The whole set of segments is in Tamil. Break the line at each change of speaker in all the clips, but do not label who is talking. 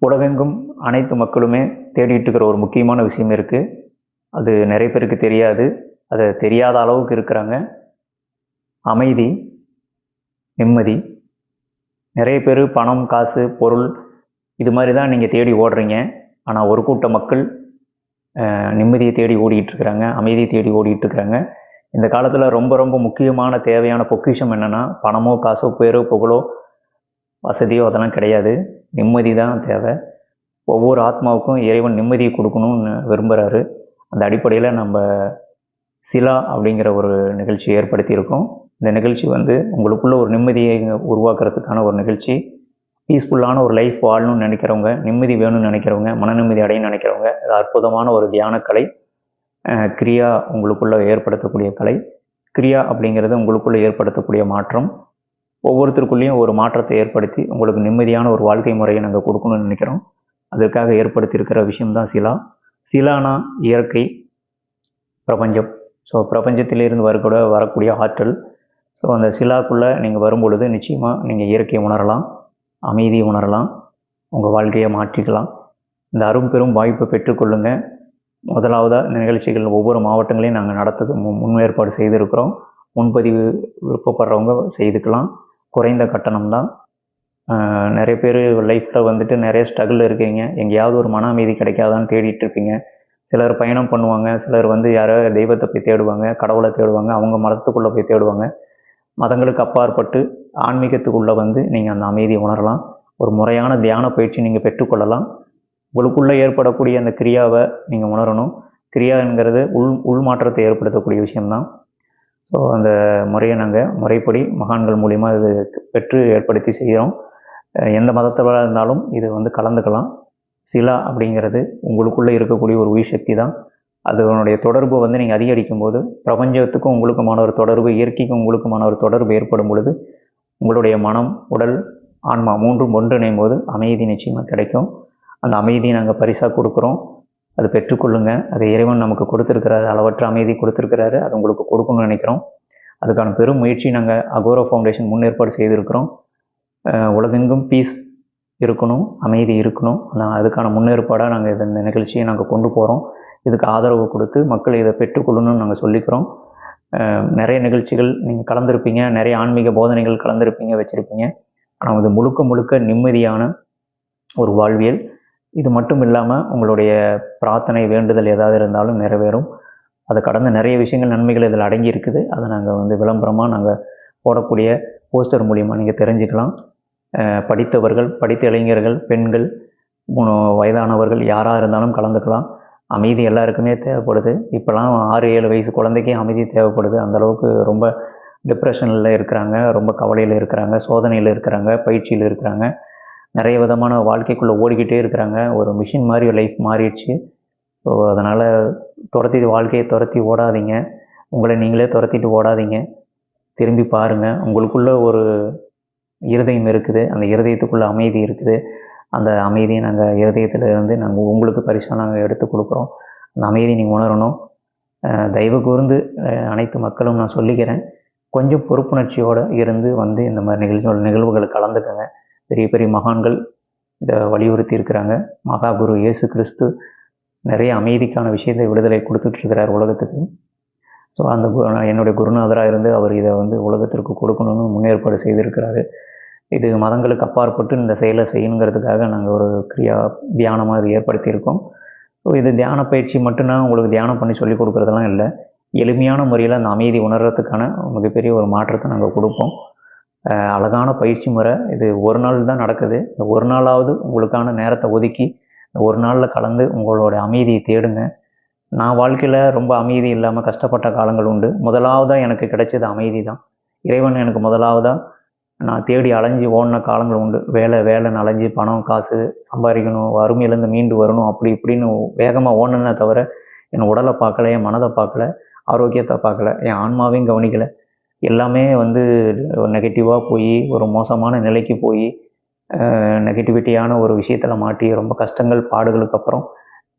உலகெங்கும் அனைத்து மக்களுமே தேடிட்டு இருக்கிற ஒரு முக்கியமான விஷயம் இருக்குது. அது நிறைய பேருக்கு தெரியாது. அது தெரியாத அளவுக்கு இருக்கிறாங்க. அமைதி, நிம்மதி. நிறைய பேர் பணம், காசு, பொருள் இது மாதிரி தான் நீங்கள் தேடி ஓடுறீங்க. ஆனால் ஒரு கூட்ட மக்கள் நிம்மதியை தேடி ஓடிக்கிட்டு இருக்கிறாங்க, அமைதியை தேடி ஓடிக்கிட்டு இருக்கிறாங்க. இந்த காலத்தில் ரொம்ப ரொம்ப முக்கியமான தேவையான பொக்கிஷம் என்னென்னா, பணமோ காசோ பேரோ புகழோ வசதியோ அதெல்லாம் கிடையாது. நிம்மதி தான் தேவை. ஒவ்வொரு ஆத்மாவுக்கும் இறைவன் நிம்மதியை கொடுக்கணும்னு விரும்புகிறாரு. அந்த அடிப்படையில் நம்ம சிலா அப்படிங்கிற ஒரு நிகழ்ச்சி ஏற்படுத்தியிருக்கோம். இந்த நிகழ்ச்சி உங்களுக்குள்ள ஒரு நிம்மதியை உருவாக்குறதுக்கான ஒரு நிகழ்ச்சி. பீஸ்ஃபுல்லான ஒரு லைஃப் வாழணும்னு நினைக்கிறவங்க, நிம்மதி வேணும்னு நினைக்கிறவங்க, மன நிம்மதி அடையணும்னு நினைக்கிறவங்க, இது அற்புதமான ஒரு தியான கலை. கிரியா உங்களுக்குள்ளே ஏற்படுத்தக்கூடிய கலை. கிரியா அப்படிங்கிறது உங்களுக்குள்ளே ஏற்படுத்தக்கூடிய மாற்றம். ஒவ்வொருத்தருக்குள்ளேயும் ஒரு மாற்றத்தை ஏற்படுத்தி உங்களுக்கு நிம்மதியான ஒரு வாழ்க்கை முறையை நாங்கள் கொடுக்கணும்னு நினைக்கிறோம். அதற்காக ஏற்படுத்தியிருக்கிற விஷயம்தான் சிலா. சிலானா இயற்கை, பிரபஞ்சம். ஸோ பிரபஞ்சத்திலிருந்து வரக்கூடிய ஆற்றல். ஸோ அந்த சிலாக்குள்ளே நீங்கள் வரும்பொழுது நிச்சயமாக நீங்கள் இயற்கையை உணரலாம், அமைதியை உணரலாம், உங்கள் வாழ்க்கையை மாற்றிக்கலாம். இந்த அரும்பெரும் வாய்ப்பை பெற்றுக்கொள்ளுங்கள். முதலாவதாக இந்த நிகழ்ச்சிகள் ஒவ்வொரு மாவட்டங்களையும் நாங்கள் நடத்த முன்னேற்பாடு செய்திருக்கிறோம். முன்பதிவு விருப்பப்படுறவங்க செய்துக்கலாம். குறைந்த கட்டணம் தான். நிறைய பேர் லைஃப்பில் நிறைய ஸ்ட்ரகிள் இருக்கீங்க. எங்கேயாவது ஒரு மன அமைதி கிடைக்காதான்னு தேடிட்டு இருப்பீங்க. சிலர் பயணம் பண்ணுவாங்க, சிலர் யாரோ தெய்வத்தை போய் தேடுவாங்க, கடவுளை தேடுவாங்க, அவங்க மதத்துக்குள்ளே போய் தேடுவாங்க. மதங்களுக்கு அப்பாற்பட்டு ஆன்மீகத்துக்குள்ளே நீங்கள் அந்த அமைதியை உணரலாம். ஒரு முறையான தியான பயிற்சி நீங்கள் பெற்றுக்கொள்ளலாம். உங்களுக்குள்ளே ஏற்படக்கூடிய அந்த கிரியாவை நீங்கள் உணரணும். கிரியாங்கிறது உள்மாற்றத்தை ஏற்படுத்தக்கூடிய விஷயம்தான். ஸோ அந்த முறையை நாங்கள் முறைப்படி மகான்கள் மூலிமா இது பெற்று ஏற்படுத்தி செய்கிறோம். எந்த மதத்தவராக இருந்தாலும் இது கலந்துக்கலாம். சிலா அப்படிங்கிறது உங்களுக்குள்ளே இருக்கக்கூடிய ஒரு உயிர் சக்தி தான். அதனுடைய தொடர்பு நீங்கள் அதிகரிக்கும் போது பிரபஞ்சத்துக்கும் உங்களுக்குமான ஒரு தொடர்பு, இயற்கைக்கும் உங்களுக்குமான ஒரு தொடர்பு ஏற்படும் பொழுது உங்களுடைய மனம், உடல், ஆன்மா மூன்றும் ஒன்றிணையும் போது அமைதி நிச்சயமாக கிடைக்கும். அந்த அமைதியை நாங்கள் பரிசாக கொடுக்குறோம். அது பெற்றுக்கொள்ளுங்க. அது இறைவன் நமக்கு கொடுத்துருக்கிறாரு, அளவற்ற அமைதி கொடுத்துருக்கிறாரு. அது உங்களுக்கு கொடுக்கணும்னு நினைக்கிறோம். அதுக்கான பெரும் முயற்சி நாங்கள் அகோரா ஃபவுண்டேஷன் முன்னேற்பாடு செய்திருக்கிறோம். உலகெங்கும் பீஸ் இருக்கணும், அமைதி இருக்கணும். அதுக்கான முன்னேற்பாடாக நாங்கள் இந்த நிகழ்ச்சியை நாங்கள் கொண்டு போகிறோம். இதுக்கு ஆதரவு கொடுத்து மக்கள் இதை பெற்றுக்கொள்ளணும்னு நாங்கள் சொல்லிக்கிறோம். நிறைய நிகழ்ச்சிகள் நீங்கள் கலந்துருப்பீங்க, நிறைய ஆன்மீக போதனைகள் கலந்துருப்பீங்க, வச்சுருப்பீங்க. ஆனால் இது முழுக்க முழுக்க நிம்மதியான ஒரு வாழ்வியல். இது மட்டும் இல்லாமல் உங்களுடைய பிரார்த்தனை, வேண்டுதல் ஏதாவது இருந்தாலும் நிறைவேறும். அதை கடந்த நிறைய விஷயங்கள், நன்மைகள் இதில் அடங்கி இருக்குது. அதை நாங்கள் விளம்பரமாக நாங்கள் போடக்கூடிய போஸ்டர் மூலிமா நீங்கள் தெரிஞ்சுக்கலாம். படித்தவர்கள், படித்த இளைஞர்கள், பெண்கள், வயதானவர்கள் யாராக இருந்தாலும் கலந்துக்கலாம். அமைதி எல்லாருக்குமே தேவைப்படுது. இப்போலாம் 6-7 வயசு குழந்தைக்கே அமைதி தேவைப்படுது. அந்தளவுக்கு ரொம்ப டிப்ரெஷனில் இருக்கிறாங்க, ரொம்ப கவலையில் இருக்கிறாங்க, சோதனையில் இருக்கிறாங்க, பயிற்சியில் இருக்கிறாங்க. நிறைய விதமான வாழ்க்கைக்குள்ளே ஓடிக்கிட்டே இருக்கிறாங்க. ஒரு மிஷின் மாதிரி லைஃப் மாறிடுச்சு. ஸோ அதனால் வாழ்க்கையை துரத்தி ஓடாதீங்க. உங்களை நீங்களே துரத்திட்டு ஓடாதீங்க. திரும்பி பாருங்கள். உங்களுக்குள்ள ஒரு இருதயம் இருக்குது. அந்த இருதயத்துக்குள்ளே அமைதி இருக்குது. அந்த அமைதியை நாங்கள் இருதயத்தில் நாங்கள் உங்களுக்கு பரிசாக நாங்கள் எடுத்து கொடுக்குறோம். அந்த அமைதியை நீங்கள் உணரணும். தயவு கூர்ந்து அனைத்து மக்களும் நான் சொல்லிக்கிறேன், கொஞ்சம் பொறுப்புணர்ச்சியோடு இருந்து இந்த மாதிரி நிகழ்வுகளை கலந்துக்கங்க. பெரிய பெரிய மகான்கள் இதை வலியுறுத்தி இருக்கிறாங்க. மகாகுரு இயேசு கிறிஸ்து நிறைய அமைதிக்கான விஷயத்தை, விடுதலை கொடுத்துட்ருக்கிறார் உலகத்துக்கு. ஸோ அந்த என்னுடைய குருநாதராக இருந்து அவர் இதை உலகத்திற்கு கொடுக்கணும்னு முன்னேற்பாடு செய்திருக்கிறாரு. இது மதங்களுக்கு அப்பாற்பட்டு இந்த செயலை செய்யணுங்கிறதுக்காக நாங்கள் ஒரு தியானமாக இது ஏற்படுத்தியிருக்கோம். ஸோ இது தியான பயிற்சி மட்டும்தான் உங்களுக்கு தியானம் பண்ணி சொல்லிக் கொடுக்குறதெல்லாம் இல்லை. எளிமையான முறையில் அந்த அமைதி உணர்கிறதுக்கான மிகப்பெரிய ஒரு மாற்றத்தை நாங்கள் கொடுப்போம். அழகான பயிற்சி முறை. இது ஒரு நாள் தான் நடக்குது. இந்த ஒரு நாளாவது உங்களுக்கான நேரத்தை ஒதுக்கி ஒரு நாளில் கலந்து உங்களோட அமைதியை தேடுங்க. நான் வாழ்க்கையில் ரொம்ப அமைதி இல்லாமல் கஷ்டப்பட்ட காலங்கள் உண்டு. முதலாவதாக எனக்கு கிடைச்சது அமைதி தான். இறைவன் எனக்கு முதலாவதாக நான் தேடி அலைஞ்சி ஓடின காலங்கள் உண்டு. வேலைன்னு அலைஞ்சி பணம், காசு சம்பாதிக்கணும், வறுமையிலேருந்து மீண்டு வரணும், அப்படி இப்படின்னு வேகமாக ஓடனே தவிர என் உடலை பார்க்கல, என் மனதை பார்க்கல, ஆரோக்கியத்தை பார்க்கல, என் ஆன்மாவையும் கவனிக்கலை. எல்லாமே நெகட்டிவாக போய் ஒரு மோசமான நிலைக்கு போய் நெகட்டிவிட்டியான ஒரு விஷயத்தில் மாட்டி ரொம்ப கஷ்டங்கள் பாடுகளுக்கு அப்புறம்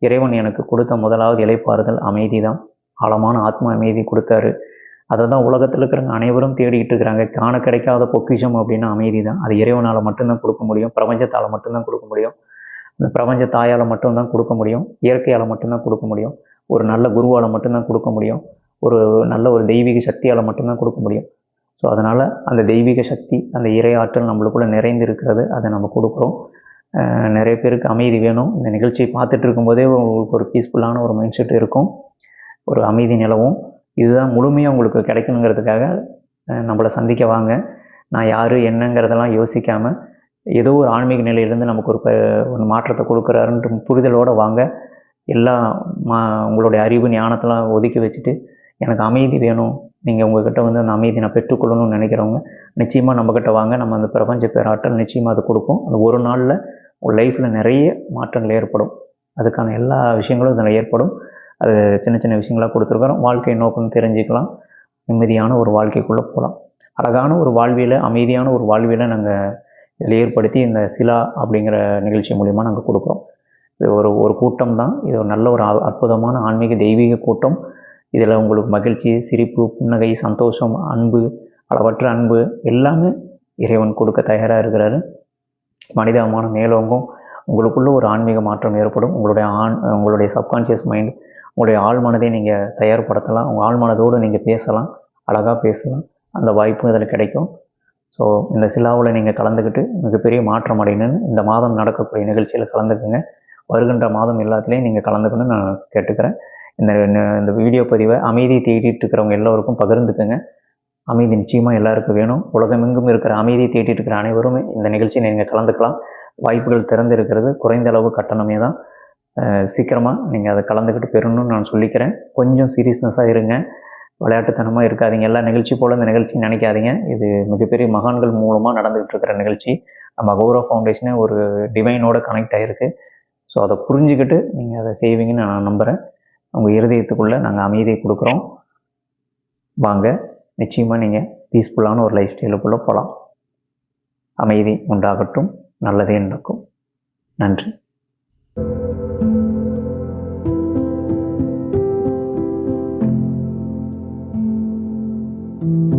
இறைவன் எனக்கு கொடுத்த முதலாவது இளைப்பாறுதல் அமைதி தான். ஆழமான ஆத்ம அமைதி கொடுத்தாரு. அதை தான் உலகத்தில் இருக்கிறவங்க அனைவரும் தேடிக்கிட்டு இருக்கிறாங்க. காண கிடைக்காத பொக்கிஷம் அப்படின்னா அமைதி தான். அது இறைவனால் மட்டும்தான் கொடுக்க முடியும். பிரபஞ்சத்தால் மட்டும்தான் கொடுக்க முடியும். இந்த பிரபஞ்ச தாயால் மட்டும்தான் கொடுக்க முடியும். இயற்கையால் மட்டும்தான் கொடுக்க முடியும். ஒரு நல்ல குருவால் மட்டும்தான் கொடுக்க முடியும். ஒரு நல்ல ஒரு தெய்வீக சக்தியால் மட்டும்தான் கொடுக்க முடியும். ஸோ அதனால் அந்த தெய்வீக சக்தி, அந்த இறை ஆற்றல் நம்மளுக்குள்ளே நிறைந்து இருக்கிறது. அதை நம்ம கொடுக்குறோம். நிறைய பேருக்கு அமைதி வேணும். இந்த நிகழ்ச்சியை பார்த்துட்டு இருக்கும்போதே உங்களுக்கு ஒரு பீஸ்ஃபுல்லான ஒரு மைண்ட் செட் இருக்கும். ஒரு அமைதி நிலவும். இதுதான் முழுமையாக உங்களுக்கு கிடைக்கணுங்கிறதுக்காக நம்மளை சந்திக்க வாங்க. நான் யார் என்னங்கிறதெல்லாம் யோசிக்காமல் ஏதோ ஒரு ஆன்மீக நிலையிலேருந்து நமக்கு ஒரு மாற்றத்தை கொடுக்குறாருன்ற புரிதலோடு வாங்க. எல்லாம் உங்களுடைய அறிவு ஞானத்தெல்லாம் ஒதுக்கி வச்சுட்டு எனக்கு அமைதி வேணும், நீங்கள் உங்கள்கிட்ட வந்து அந்த அமைதி நான் பெற்றுக்கொள்ளணும்னு நினைக்கிறவங்க நிச்சயமாக நம்மக்கிட்ட வாங்க. நம்ம அந்த பிரபஞ்ச பேராற்றல் நிச்சயமாக அது கொடுக்கும். அந்த ஒரு நாளில் உங்கள் லைஃப்பில் நிறைய மாற்றங்கள் ஏற்படும். அதுக்கான எல்லா விஷயங்களும் இதில் ஏற்படும். அது சின்ன சின்ன விஷயங்களாக கொடுத்துருக்குறோம். வாழ்க்கை நோக்கம் தெரிஞ்சுக்கலாம். நிம்மதியான ஒரு வாழ்க்கைக்குள்ளே போகலாம். அழகான ஒரு வாழ்வியலை, அமைதியான ஒரு வாழ்வியலை நாங்கள் இதில் ஏற்படுத்தி இந்த சிலா அப்படிங்கிற நிகழ்ச்சி மூலிமா நாங்கள் கொடுக்குறோம். இது ஒரு கூட்டம் தான். இது ஒரு நல்ல ஒரு அற்புதமான ஆன்மீக தெய்வீக கூட்டம். இதில் உங்களுக்கு மகிழ்ச்சி, சிரிப்பு, புன்னகை, சந்தோஷம், அன்பு, அளவற்ற அன்பு எல்லாமே இறைவன் கொடுக்க தயாராக இருக்கிறாரு. மனிதாபிமானம் மேலோங்கும். உங்களுக்குள்ள ஒரு ஆன்மீக மாற்றம் ஏற்படும். உங்களுடைய சப்கான்ஷியஸ் மைண்ட், உங்களுடைய ஆழ் மனதை நீங்கள் தயார்படுத்தலாம். உங்கள் ஆழ் மனதோடு நீங்கள் பேசலாம், அழகாக பேசலாம். அந்த வாய்ப்பும் இதில் கிடைக்கும். ஸோ இந்த சிலாவில் நீங்கள் கலந்துக்கிட்டு மிகப்பெரிய மாற்றம் அடையணுன்னு இந்த மாதம் நடக்கக்கூடிய நிகழ்ச்சியில் கலந்துக்குங்க. வருகின்ற மாதம் எல்லாத்துலேயும் நீங்கள் கலந்துக்கணும்னு நான் கேட்டுக்கிறேன். இந்த வீடியோ பதிவை அமைதியை தேடிட்டு இருக்கிறவங்க எல்லோருக்கும் பகிர்ந்துக்குங்க. அமைதி நிச்சயமாக எல்லாருக்கும் வேணும். உலகமெங்கும் இருக்கிற அமைதியை தேடிட்டு இருக்கிற அனைவரும் இந்த நிகழ்ச்சியை நீங்கள் கலந்துக்கலாம். வாய்ப்புகள் திறந்து இருக்கிறது. குறைந்த அளவு கட்டணமே தான். சீக்கிரமாக நீங்கள் அதை கலந்துக்கிட்டு பெறணும்னு நான் சொல்லிக்கிறேன். கொஞ்சம் சீரியஸ்னஸாக இருங்க, விளையாட்டுத்தனமாக இருக்காதீங்க. எல்லா நிகழ்ச்சி போல் இந்த நிகழ்ச்சி நினைக்காதீங்க. இது மிகப்பெரிய மகான்கள் மூலமாக நடந்துகிட்டு இருக்கிற நிகழ்ச்சி. நம்ம அகௌரவ ஃபவுண்டேஷனே ஒரு டிவைனோட கனெக்ட் ஆகிருக்கு. ஸோ அதை புரிஞ்சுக்கிட்டு நீங்கள் அதை செய்வீங்கன்னு நான் நம்புகிறேன். உங்கள் இருதயத்துக்குள்ளே நாங்கள் அமைதியை கொடுக்குறோம். வாங்க, நிச்சயமாக நீங்கள் பீஸ்ஃபுல்லான ஒரு லைஃப் ஸ்டைலுக்குள்ளே போகலாம். அமைதி உண்டாகட்டும். நல்லதே நடக்கும். நன்றி. thank you